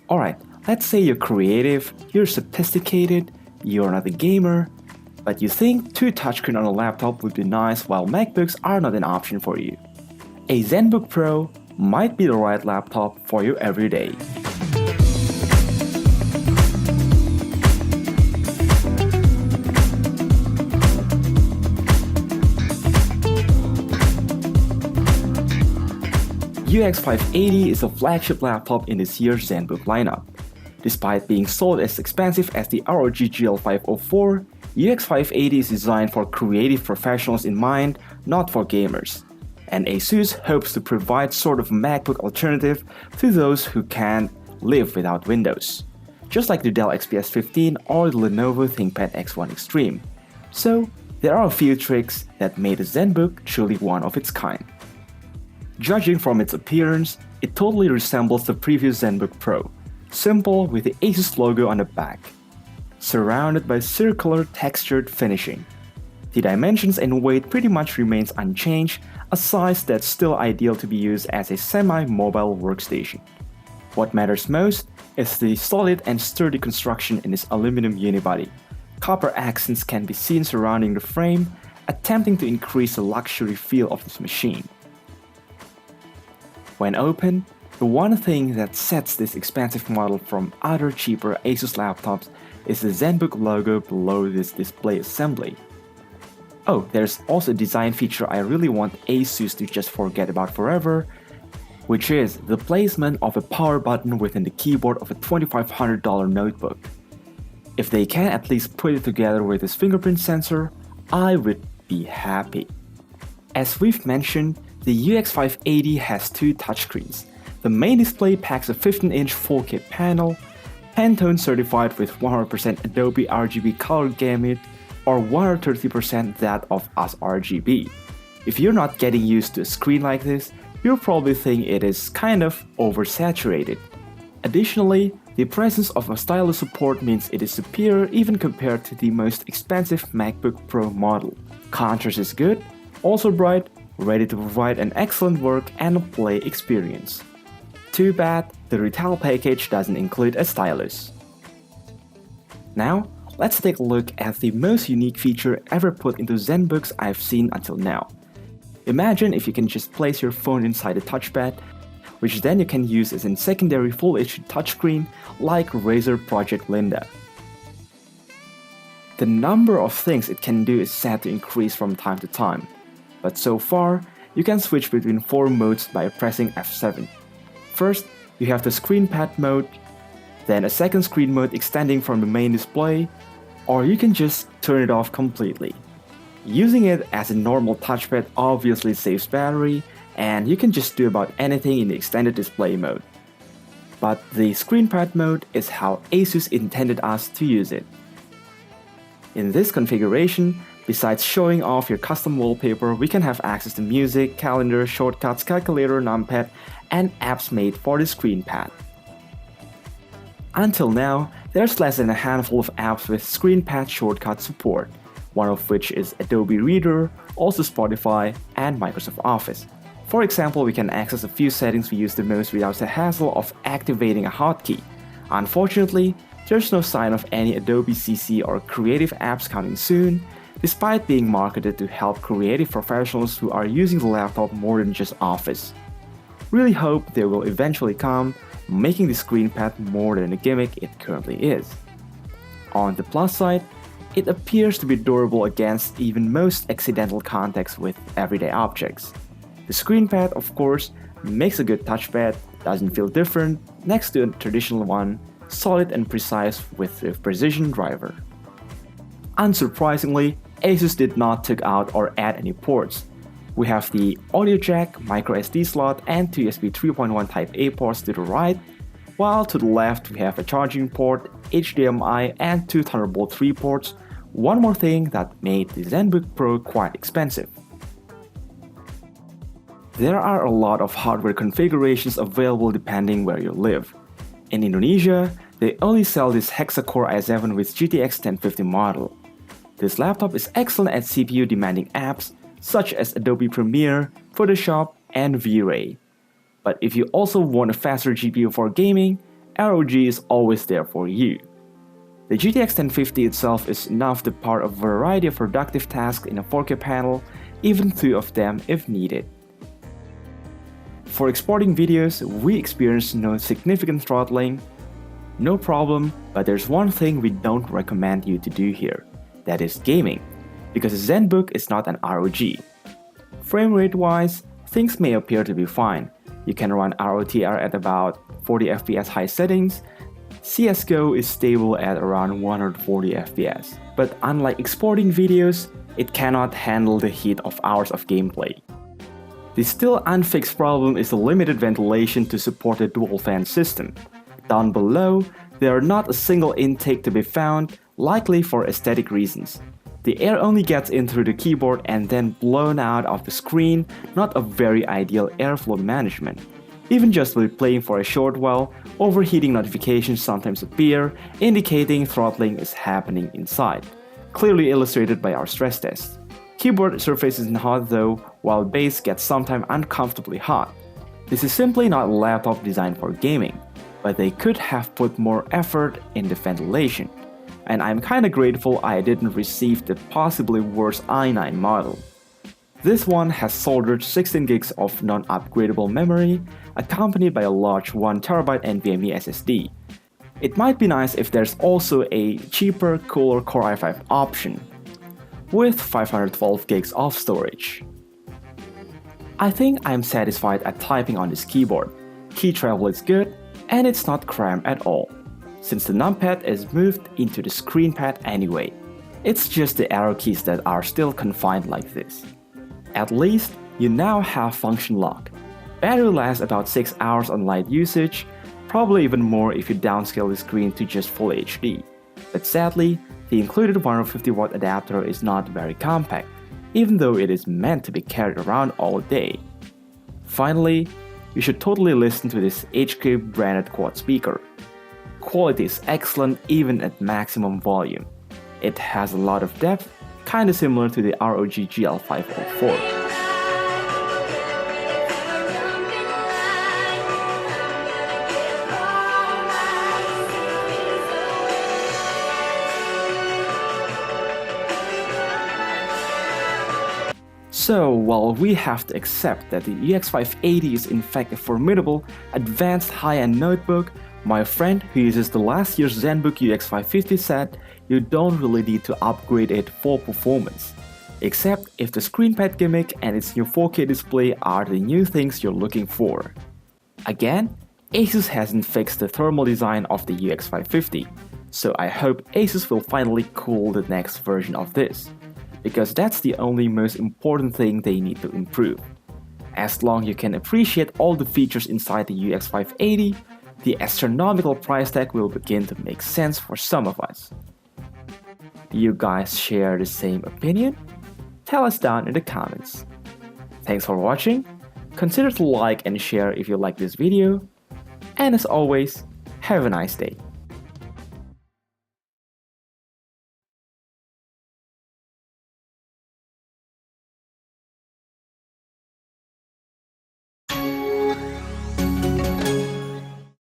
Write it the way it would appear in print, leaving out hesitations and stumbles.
Alright, let's say you're creative, you're sophisticated, you're not a gamer, but you think two touchscreens on a laptop would be nice while MacBooks are not an option for you. A Zenbook Pro might be the right laptop for you every day. UX580 is a flagship laptop in this year's Zenbook lineup. Despite being sold as expensive as the ROG GL504, UX580 is designed for creative professionals in mind, not for gamers. And Asus hopes to provide sort of MacBook alternative to those who can't live without Windows, just like the Dell XPS 15 or the Lenovo ThinkPad X1 Extreme. So, there are a few tricks that made the Zenbook truly one of its kind. Judging from its appearance, it totally resembles the previous Zenbook Pro, simple with the Asus logo on the back, surrounded by circular textured finishing. The dimensions and weight pretty much remains unchanged, a size that's still ideal to be used as a semi-mobile workstation. What matters most is the solid and sturdy construction in its aluminum unibody. Copper accents can be seen surrounding the frame, attempting to increase the luxury feel of this machine. When open, the one thing that sets this expensive model from other cheaper Asus laptops is the Zenbook logo below this display assembly. Oh, there's also a design feature I really want Asus to just forget about forever, which is the placement of a power button within the keyboard of a $2,500 notebook. If they can at least put it together with this fingerprint sensor, I would be happy. As we've mentioned, the UX580 has two touchscreens. The main display packs a 15-inch 4K panel, Pantone certified with 100% Adobe RGB color gamut or 130% that of US RGB. If you're not getting used to a screen like this, you'll probably think it is kind of oversaturated. Additionally, the presence of a stylus support means it is superior even compared to the most expensive MacBook Pro model. Contrast is good, also bright, ready to provide an excellent work and play experience. Too bad the retail package doesn't include a stylus. Now, let's take a look at the most unique feature ever put into Zenbooks I've seen until now. Imagine if you can just place your phone inside a touchpad, which then you can use as a secondary Full HD touchscreen like Razer Project Linda. The number of things it can do is set to increase from time to time, but so far, you can switch between 4 modes by pressing F7. First, you have the screen pad mode, then a second screen mode extending from the main display, or you can just turn it off completely. Using it as a normal touchpad obviously saves battery, and you can just do about anything in the extended display mode. But the screen pad mode is how Asus intended us to use it. In this configuration, besides showing off your custom wallpaper, we can have access to music, calendar, shortcuts, calculator, numpad, and apps made for the screen pad. Until now, there's less than a handful of apps with screen pad shortcut support, one of which is Adobe Reader, also Spotify, and Microsoft Office. For example, we can access a few settings we use the most without the hassle of activating a hotkey. Unfortunately, there's no sign of any Adobe CC or creative apps coming soon, despite being marketed to help creative professionals who are using the laptop more than just Office. Really hope they will eventually come, making the screen pad more than a gimmick it currently is. On the plus side, it appears to be durable against even most accidental contacts with everyday objects. The screen pad, of course, makes a good touchpad, doesn't feel different next to a traditional one, solid and precise with a precision driver. Unsurprisingly, Asus did not take out or add any ports. We have the audio jack, microSD slot, and two USB 3.1 Type-A ports to the right, while to the left we have a charging port, HDMI, and two Thunderbolt 3 ports, one more thing that made the Zenbook Pro quite expensive. There are a lot of hardware configurations available depending where you live. In Indonesia, they only sell this hexa-core i7 with GTX 1050 model. This laptop is excellent at CPU-demanding apps such as Adobe Premiere, Photoshop, and V-Ray. But if you also want a faster GPU for gaming, ROG is always there for you. The GTX 1050 itself is enough to power a variety of productive tasks in a 4K panel, even 2 of them if needed. For exporting videos, we experience no significant throttling. No problem, but there's one thing we don't recommend you to do here. That is gaming, because a Zenbook is not an ROG. Frame rate wise, things may appear to be fine. You can run ROTR at about 40 FPS high settings. CSGO is stable at around 140 FPS. But unlike exporting videos, it cannot handle the heat of hours of gameplay. The still unfixed problem is the limited ventilation to support the dual fan system. Down below, there are not a single intake to be found, likely for aesthetic reasons. The air only gets in through the keyboard and then blown out of the screen, not a very ideal airflow management. Even just by playing for a short while, overheating notifications sometimes appear, indicating throttling is happening inside, clearly illustrated by our stress test. Keyboard surface isn't hot though, while base gets sometimes uncomfortably hot. This is simply not a laptop designed for gaming, but they could have put more effort in the ventilation. And I'm kinda grateful I didn't receive the possibly worse i9 model. This one has soldered 16 gigs of non-upgradable memory, accompanied by a large 1TB NVMe SSD. It might be nice if there's also a cheaper, cooler Core i5 option, with 512 gigs of storage. I think I'm satisfied at typing on this keyboard. Key travel is good, and it's not cramped at all, since the numpad is moved into the screen pad anyway. It's just the arrow keys that are still confined like this. At least, you now have function lock. Battery lasts about 6 hours on light usage, probably even more if you downscale the screen to just Full HD. But sadly, the included 150W adapter is not very compact, even though it is meant to be carried around all day. Finally, you should totally listen to this HK branded quad speaker. Quality is excellent even at maximum volume. It has a lot of depth, kinda similar to the ROG GL504. So, while we have to accept that the UX580 is in fact a formidable, advanced high-end notebook, my friend who uses the last year's Zenbook UX550 said you don't really need to upgrade it for performance, except if the screenpad gimmick and its new 4K display are the new things you're looking for. Again, Asus hasn't fixed the thermal design of the UX550, so I hope Asus will finally cool the next version of this, because that's the only most important thing they need to improve. As long as you can appreciate all the features inside the UX580, the astronomical price tag will begin to make sense for some of us. Do you guys share the same opinion? Tell us down in the comments. Thanks for watching, consider to like and share if you like this video, and as always, have a nice day.